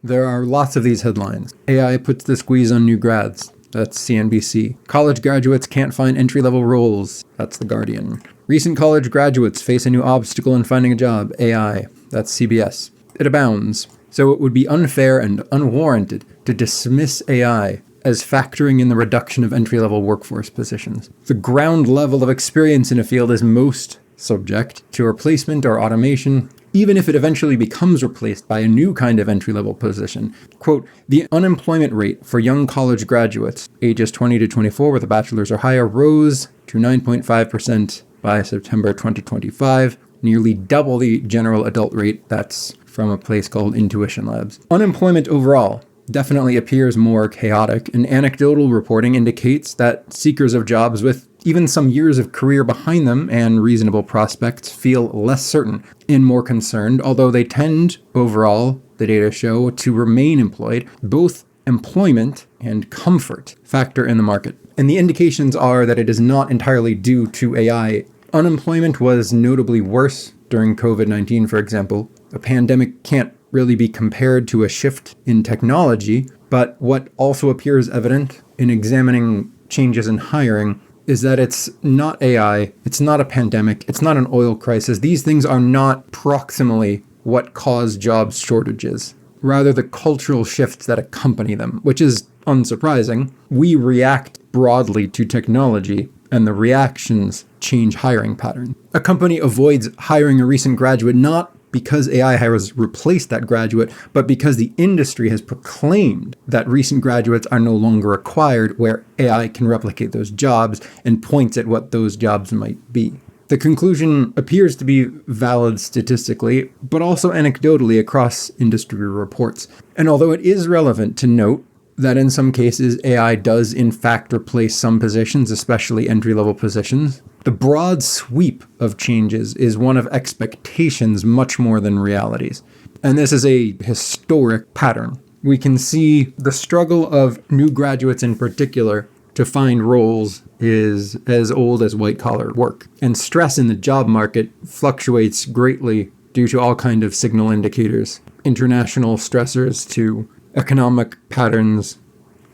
There are lots of these headlines. AI puts the squeeze on new grads. That's CNBC. College graduates can't find entry-level roles. That's The Guardian. Recent college graduates face a new obstacle in finding a job. AI. That's CBS. It abounds. So it would be unfair and unwarranted to dismiss AI as factoring in the reduction of entry-level workforce positions. The ground level of experience in a field is most subject to replacement or automation, even if it eventually becomes replaced by a new kind of entry-level position. Quote, the unemployment rate for young college graduates, ages 20 to 24 with a bachelor's or higher, rose to 9.5% by September 2025, nearly double the general adult rate. That's from a place called Intuition Labs. Unemployment overall definitely appears more chaotic, and anecdotal reporting indicates that seekers of jobs with even some years of career behind them and reasonable prospects feel less certain and more concerned, although they tend, overall, the data show, to remain employed. Both employment and comfort factor in the market. And the indications are that it is not entirely due to AI. Unemployment was notably worse during COVID-19, for example. A pandemic can't really be compared to a shift in technology, but what also appears evident in examining changes in hiring is that it's not AI, it's not a pandemic, it's not an oil crisis. These things are not proximally what cause job shortages, rather the cultural shifts that accompany them, which is unsurprising. We react broadly to technology, and the reactions change hiring patterns. A company avoids hiring a recent graduate not because AI has replaced that graduate, but because the industry has proclaimed that recent graduates are no longer required, where AI can replicate those jobs and points at what those jobs might be. The conclusion appears to be valid statistically, but also anecdotally across industry reports. And although it is relevant to note that in some cases AI does in fact replace some positions, especially entry-level positions, the broad sweep of changes is one of expectations much more than realities. And this is a historic pattern. We can see the struggle of new graduates in particular to find roles is as old as white-collar work. And stress in the job market fluctuates greatly due to all kinds of signal indicators, international stressors to economic patterns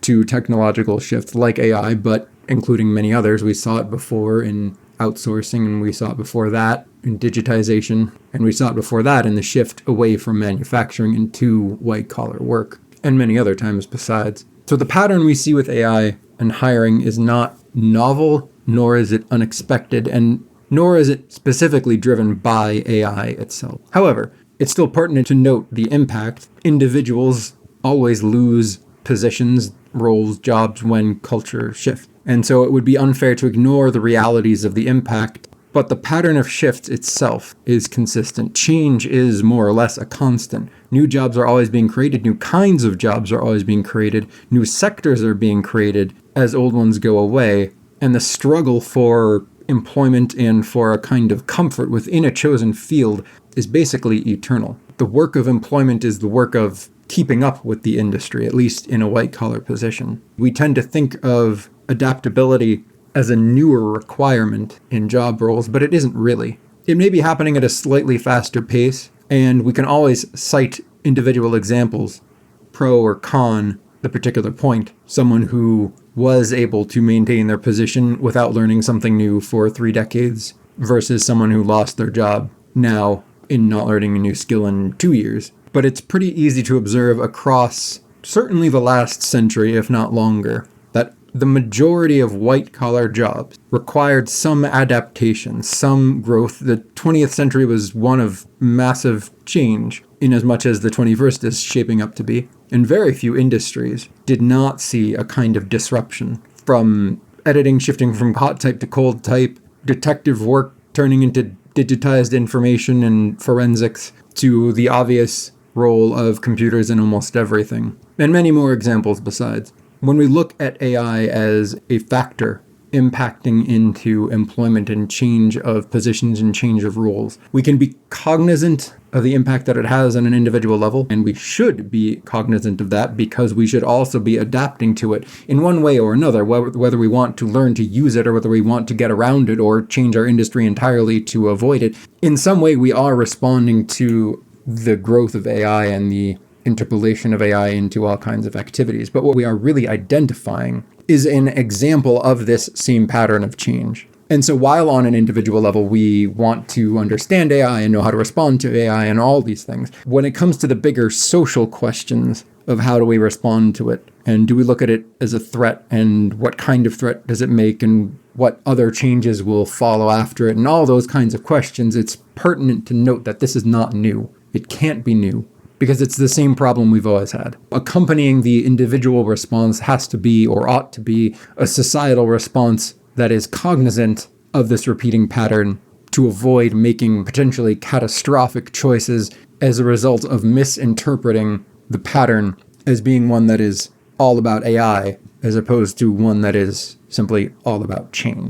to technological shifts like AI, but including many others. We saw it before in outsourcing, and we saw it before that in digitization, and we saw it before that in the shift away from manufacturing into white-collar work, and many other times besides. So the pattern we see with AI and hiring is not novel, nor is it unexpected, and nor is it specifically driven by AI itself. However, it's still pertinent to note the impact. Individuals always lose positions, roles, jobs when culture shifts. And so it would be unfair to ignore the realities of the impact, but the pattern of shift itself is consistent. Change is more or less a constant. New jobs are always being created, new kinds of jobs are always being created, new sectors are being created as old ones go away, and the struggle for employment and for a kind of comfort within a chosen field is basically eternal. The work of employment is the work of keeping up with the industry, at least in a white-collar position. We tend to think of adaptability as a newer requirement in job roles, but it isn't really. It may be happening at a slightly faster pace, and we can always cite individual examples, pro or con the particular point. Someone who was able to maintain their position without learning something new for 3 decades versus someone who lost their job now in not learning a new skill in 2 years. But it's pretty easy to observe across certainly the last century, if not longer, that the majority of white-collar jobs required some adaptation, some growth. The 20th century was one of massive change, in as much as the 21st is shaping up to be. And very few industries did not see a kind of disruption, from editing shifting from hot type to cold type, detective work turning into digitized information and forensics, to the obvious role of computers in almost everything, and many more examples besides. When we look at AI as a factor impacting into employment and change of positions and change of roles, we can be cognizant of the impact that it has on an individual level, and we should be cognizant of that because we should also be adapting to it in one way or another, whether we want to learn to use it or whether we want to get around it or change our industry entirely to avoid it. In some way, we are responding to the growth of AI and the interpolation of AI into all kinds of activities. But what we are really identifying is an example of this same pattern of change. And so while on an individual level, we want to understand AI and know how to respond to AI and all these things, when it comes to the bigger social questions of how do we respond to it, and do we look at it as a threat, and what kind of threat does it make, and what other changes will follow after it, and all those kinds of questions, it's pertinent to note that this is not new. It can't be new, because it's the same problem we've always had. Accompanying the individual response has to be, or ought to be, a societal response that is cognizant of this repeating pattern to avoid making potentially catastrophic choices as a result of misinterpreting the pattern as being one that is all about AI, as opposed to one that is simply all about change.